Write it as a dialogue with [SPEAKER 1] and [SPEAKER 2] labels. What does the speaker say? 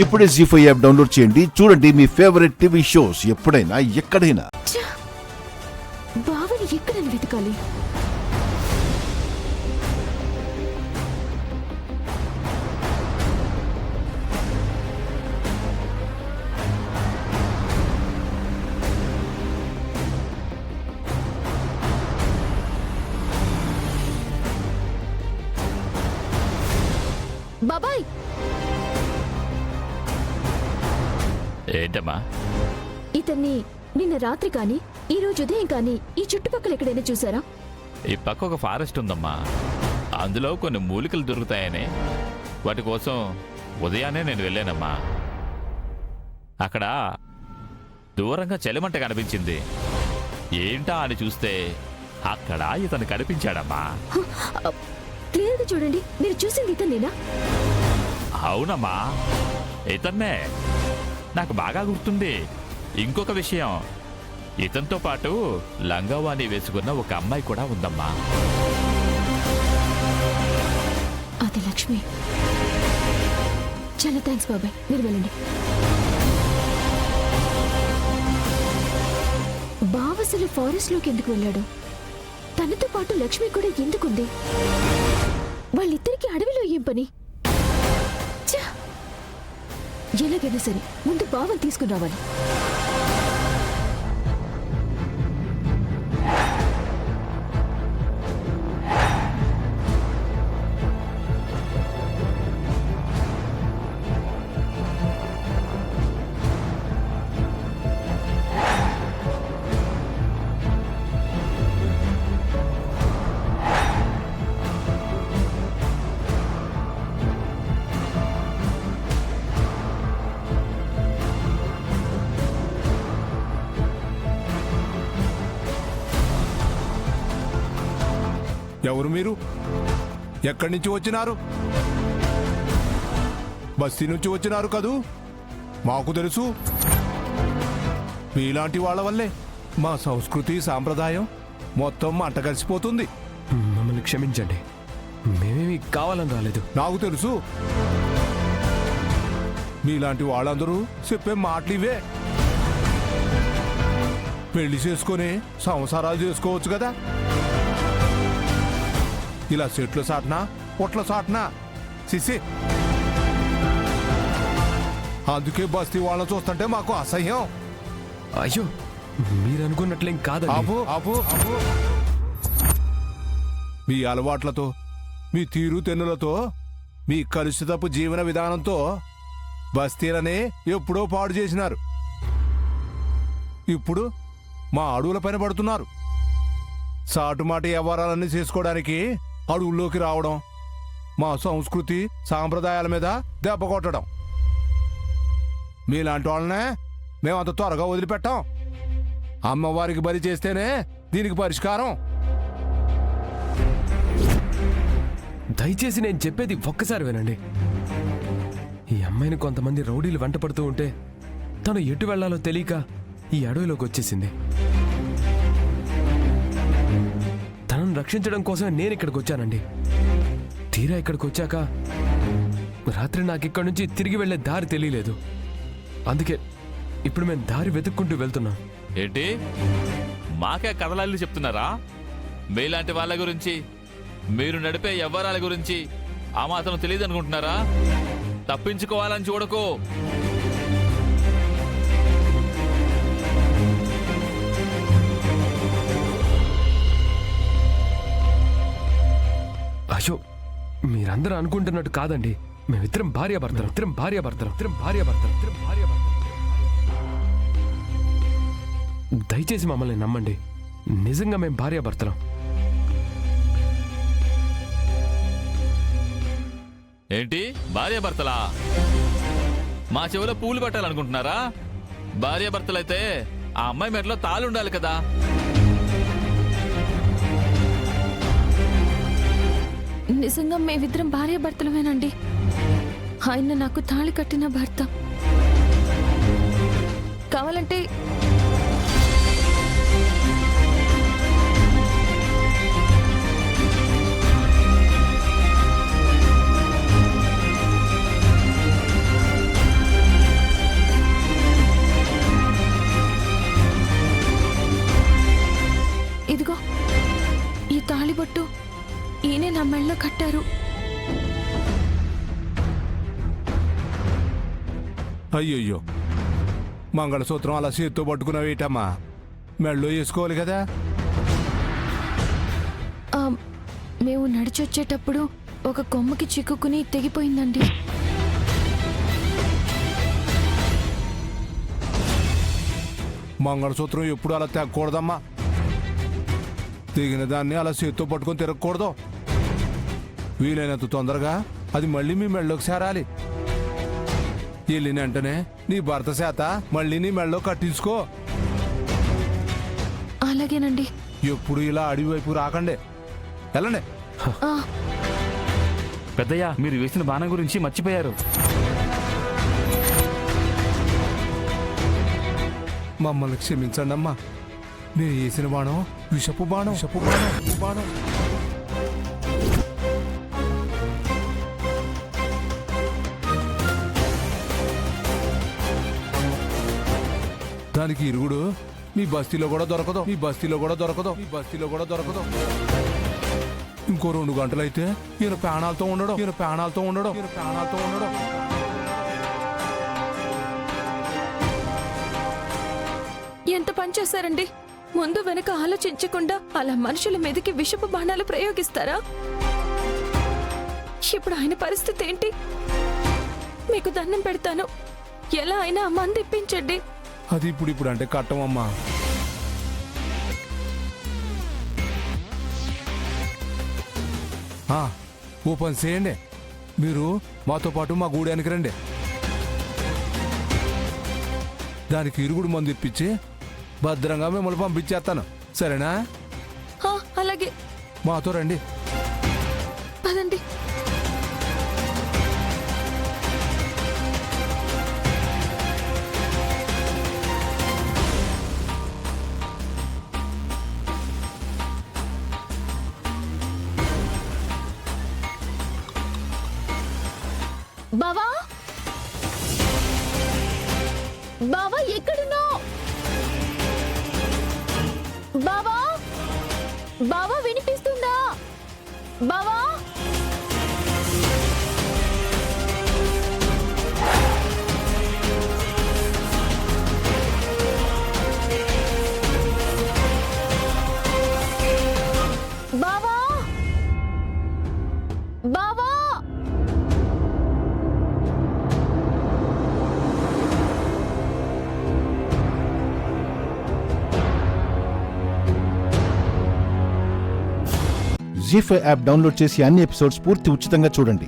[SPEAKER 1] ఇప్పుడే జీ5 app download చేయండి. చూడండి మీ ఫేవరెట్ టీవీ షోస్ ఎప్పుడైనా ఎక్కడైనా.
[SPEAKER 2] బావని ఎక్కడని వెతకాలి? బాబాయ్,
[SPEAKER 3] ఏంటమ్మా?
[SPEAKER 2] ఇతన్ని నిన్న రాత్రి కానీ ఈ రోజు ఉదయం కానీ ఈ చుట్టుపక్కల ఎక్కడైనా చూసారా?
[SPEAKER 3] ఈ పక్క ఒక ఫారెస్ట్ ఉందమ్మా, అందులో కొన్ని మూలికలు దొరుకుతాయని వాటి కోసం ఉదయాన్నే నేను వెళ్ళానమ్మా. అక్కడ దూరంగా చలిమంట కనిపించింది. ఏంటా అని చూస్తే అక్కడ ఇతను కనిపించాడమ్మా.
[SPEAKER 2] క్లియర్గా చూడండి, మీరు చూసింది ఇతన్నేనా?
[SPEAKER 3] అవునమ్మా, ఇతన్నే. నాకు బాగా గుర్తుంది. ఇంకొక విషయం, ఇతనితో పాటు లంగావాణి వేసుకున్న ఒక అమ్మాయి కూడా ఉందమ్మా.
[SPEAKER 2] అది లక్ష్మి. చాలా థ్యాంక్స్ బాబాయ్, మీరు వెళ్ళండి. బావ అసలు ఫారెస్ట్ లోకి ఎందుకు వెళ్ళాడు? తనతో పాటు లక్ష్మి కూడా ఎందుకుంది? వాళ్ళిద్దరికి అడవిలో ఏం పని? ఎలాగైనా సరే ముందు బావని తీసుకుని రావాలి.
[SPEAKER 4] ఎవరు మీరు? ఎక్కడి నుంచి వచ్చినారు? బస్తీ నుంచి వచ్చినారు కదూ? మాకు తెలుసు. మీలాంటి వాళ్ళ వల్లే మా సంస్కృతి సాంప్రదాయం మొత్తం మంట కలిసిపోతుంది.
[SPEAKER 5] మమ్మల్ని క్షమించండి, మేమేమి కావాలని రాలేదు.
[SPEAKER 4] నాకు తెలుసు, మీలాంటి వాళ్ళందరూ చెప్పే మాటలు ఇవే. పెళ్లి చేసుకొని సంసారాలు చేసుకోవచ్చు కదా. ఇలా చెట్లు సాటనా పొట్ల సాటనా సిసి. అందుకే బస్తీ వాళ్ళని చూస్తుంటే మాకు అసహ్యం.
[SPEAKER 5] అయ్యో, మీరు అనుకున్నట్లేం కాదండి.
[SPEAKER 4] ఆపు ఆపు ఆపు. మీ అలవాట్లతో, మీ తీరు తెన్నులతో, మీ కలుషితపు జీవన విధానంతో బస్తీలని ఎప్పుడో పాడు చేసినారు. ఇప్పుడు మా అడవుల పైన పడుతున్నారు. సాటుమాటి వ్యవహారాలన్నీ చేసుకోవడానికి అడవుల్లోకి రావడం, మా సంస్కృతి సాంప్రదాయాల మీద దెబ్బ కొట్టడం. మీలాంటి వాళ్ళనే మేము అంత త్వరగా వదిలిపెట్టాం. అమ్మవారికి బలి చేస్తేనే దీనికి పరిష్కారం.
[SPEAKER 5] దయచేసి నేను చెప్పేది ఒక్కసారి వినండి. ఈ అమ్మాయిని కొంతమంది రౌడీలు వెంట పడుతూ ఉంటే తను ఎటు వెళ్లాలో తెలియక ఈ అడవిలోకి వచ్చేసింది. తనను రక్షించడం కోసమే నేను ఇక్కడికి వచ్చానండి. తీరా ఇక్కడికి వచ్చాక రాత్రి నాకు ఇక్కడి నుంచి తిరిగి వెళ్లే దారి తెలియలేదు. అందుకే ఇప్పుడు మేము దారి వెతుక్కుంటూ వెళ్తున్నాం.
[SPEAKER 3] ఏంటి, మాకే కథలాళ్ళు చెప్తున్నారా? మీలాంటి వాళ్ళ గురించి, మీరు నడిపే వ్యవహారాల గురించి ఆ మాత్రం తెలియదు అనుకుంటున్నారా? తప్పించుకోవాలని చూడకు.
[SPEAKER 5] అయ్యో, మీరందరూ అనుకుంటున్నట్టు కాదండి. మేమిద్దరం భార్యాభర్తలం. ఇద్దరం భార్యాభర్తలం. ఇద్దరం భార్యాభర్తలం. ఇద్దరం భార్యాభర్తలం. దయచేసి మమ్మల్ని నమ్మండి. నిజంగా మేము భార్యాభర్తలం.
[SPEAKER 3] ఏంటి, భార్యాభర్తలా? మా చెవిలో పూలు పెట్టాలనుకుంటున్నారా? భార్యాభర్తలైతే ఆ అమ్మాయి మెడలో తాళుండాలి కదా.
[SPEAKER 2] నిజంగా మేమిద్దరం భార్యాభర్తలమేనండి. ఆయన నాకు తాళి కట్టిన భర్త. కావాలంటే మెళ్ళో కట్టారు.
[SPEAKER 4] అయ్యయ్యో, మంగళసూత్రం అలా చేత్తో పట్టుకున్నావేటమ్మా? మెళ్ళో వేసుకోవాలి కదా.
[SPEAKER 2] ఆ, మేము నడిచొచ్చేటప్పుడు ఒక కొమ్మకి చిక్కుకుని తెగిపోయిందండి.
[SPEAKER 4] మంగళసూత్రం ఎప్పుడు అలా తెగకూడదమ్మా. తెగిన దాన్ని అలా చేత్తో పట్టుకొని తిరగకూడదు. వీలైనంత తొందరగా అది మళ్ళీ మీ మెళ్ళలోకి చేరాలి. వెళ్ళిన వెంటనే నీ భర్త చేత మళ్ళీ నీ మెళ్ళలో కట్టించుకో.
[SPEAKER 2] అలాగేనండి.
[SPEAKER 4] ఎప్పుడు ఇలా అడవి వైపు రాకండి, వెళ్ళండి.
[SPEAKER 2] ఆ,
[SPEAKER 6] పెద్దయ్య, మీరు వేసిన బాణం గురించి మర్చిపోయారు.
[SPEAKER 4] మమ్మల్ని క్షమించండి అమ్మా. నేను వేసిన బాణం విషపు బాణం, విషపు బాణం, బాణం. దానికి ఇరుగుడు మీ బస్తీలో కూడా దొరకదు, మీ బస్తీలో కూడా దొరకదు, మీ బస్తీలో కూడా దొరకదు. ఇంకో 2 గంటలైతే ఈయన ప్రాణాలతో ఉండడం, ఈయన ప్రాణాలతో ఉండడం, ఈయన ప్రాణాలతో ఉండడం.
[SPEAKER 2] ఎంత పని చేశారండి? ముందు వెనక ఆలోచించకుండా అలా మనుషుల మీదకి విషపు బాణాలు ప్రయోగిస్తారా? ఇప్పుడు ఆయన పరిస్థితి ఏంటి? మీకు దండం పెడతాను, ఎలా అయినా ఆ మంది ఇప్పించండి.
[SPEAKER 4] అది ఇప్పుడు అంటే కట్టమమ్మా. ఓ పని చేయండి, మీరు మాతో పాటు మా గూడానికి రండి. దానికి ఇరుగుడు మందు ఇప్పించి భద్రంగా మిమ్మల్ని పంపించేస్తాను, సరేనా?
[SPEAKER 2] ఆ, అలాగే.
[SPEAKER 4] మాతో రండి.
[SPEAKER 2] పదండి. బావా, బావా ఎక్కడున్నావు? బావా, బావా వినిపిస్తుందా? బావా, బావా, బావా.
[SPEAKER 1] జీ5 యాప్ డౌన్లోడ్ చేసి అన్ని ఎపిసోడ్స్ పూర్తి ఉచితంగా చూడండి.